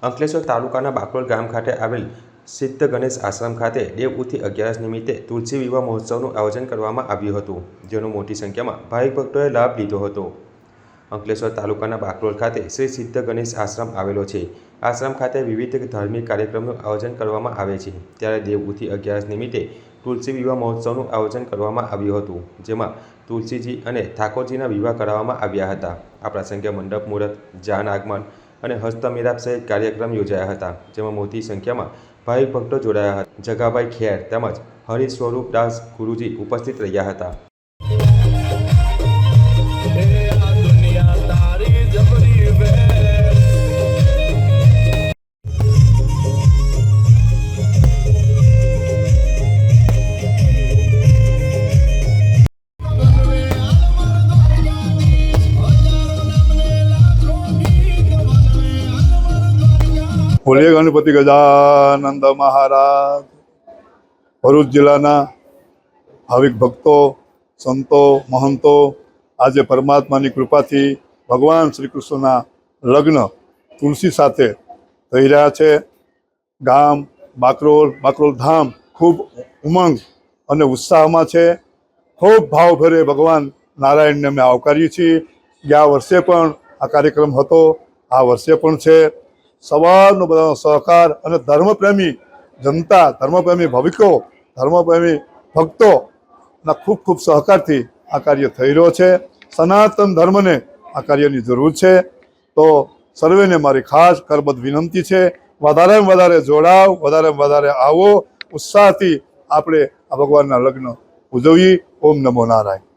અંકલેશ્વર તાલુકાના બાકરોલ ગામ ખાતે આવેલ સિદ્ધ ગણેશ આશ્રમ ખાતે દેવઉઠી 11 નિમિત્તે તુલસી વિવાહ મહોત્સવનું આયોજન કરવામાં આવ્યું હતું, જેનો મોટી સંખ્યામાં ભાવિક ભક્તોએ લાભ લીધો હતો। અંકલેશ્વર તાલુકાના બાકરોલ ખાતે શ્રી સિદ્ધ ગણેશ આશ્રમ આવેલો છે। આશ્રમ ખાતે વિવિધ ધાર્મિક કાર્યક્રમનું આયોજન કરવામાં આવે છે, ત્યારે દેવઉઠી 11 નિમિત્તે તુલસી વિવાહ મહોત્સવનું આયોજન કરવામાં આવ્યું હતું, જેમાં તુલસીજી અને ઠાકોરજીના વિવાહ કરાવવામાં આવ્યા હતા। આ પ્રસંગે મંડપ મુહૂર્ત, જાન આગમન અને હસ્તમેળાપ સહિત કાર્યક્રમ યોજાયા હતા, જેમાં મોટી સંખ્યામાં ભાવિક ભક્તો જોડાયા હતા। જગાભાઈ ખેર તેમજ હરિ સ્વરૂપ દાસ ગુરુજી ઉપસ્થિત રહ્યા હતા। બોલીએ ગણપતિ ગજાનંદ મહારાજ। ભરૂચ જિલ્લાના ભાવિક ભક્તો, સંતો, મહંતો આજે પરમાત્માની કૃપાથી ભગવાન શ્રી કૃષ્ણના લગ્ન તુલસી સાથે થઈ રહ્યા છે। ગામ બાકરોલ ધામ ખૂબ ઉમંગ અને ઉત્સાહમાં છે। ખૂબ ભાવભરે ભગવાન નારાયણને અમે આવકારીએ છીએ। ગયા વર્ષે પણ આ કાર્યક્રમ હતો, આ વર્ષે પણ છે। સવારનો બધાનો સહકાર અને ધર્મપ્રેમી જનતા, ધર્મપ્રેમી ભાવિકો, ધર્મપ્રેમી ભક્તોના ખૂબ ખૂબ સહકારથી આ કાર્ય થઈ રહ્યો છે। સનાતન ધર્મને આ કાર્યની જરૂર છે, તો સર્વેને મારી ખાસ કરબદ્ધ વિનંતી છે, વધારેમાં વધારે જોડાવ, વધારેમાં વધારે આવો, ઉત્સાહથી આપણે આ ભગવાનના લગ્ન ઉજવીએ। ઓમ નમો નારાયણ।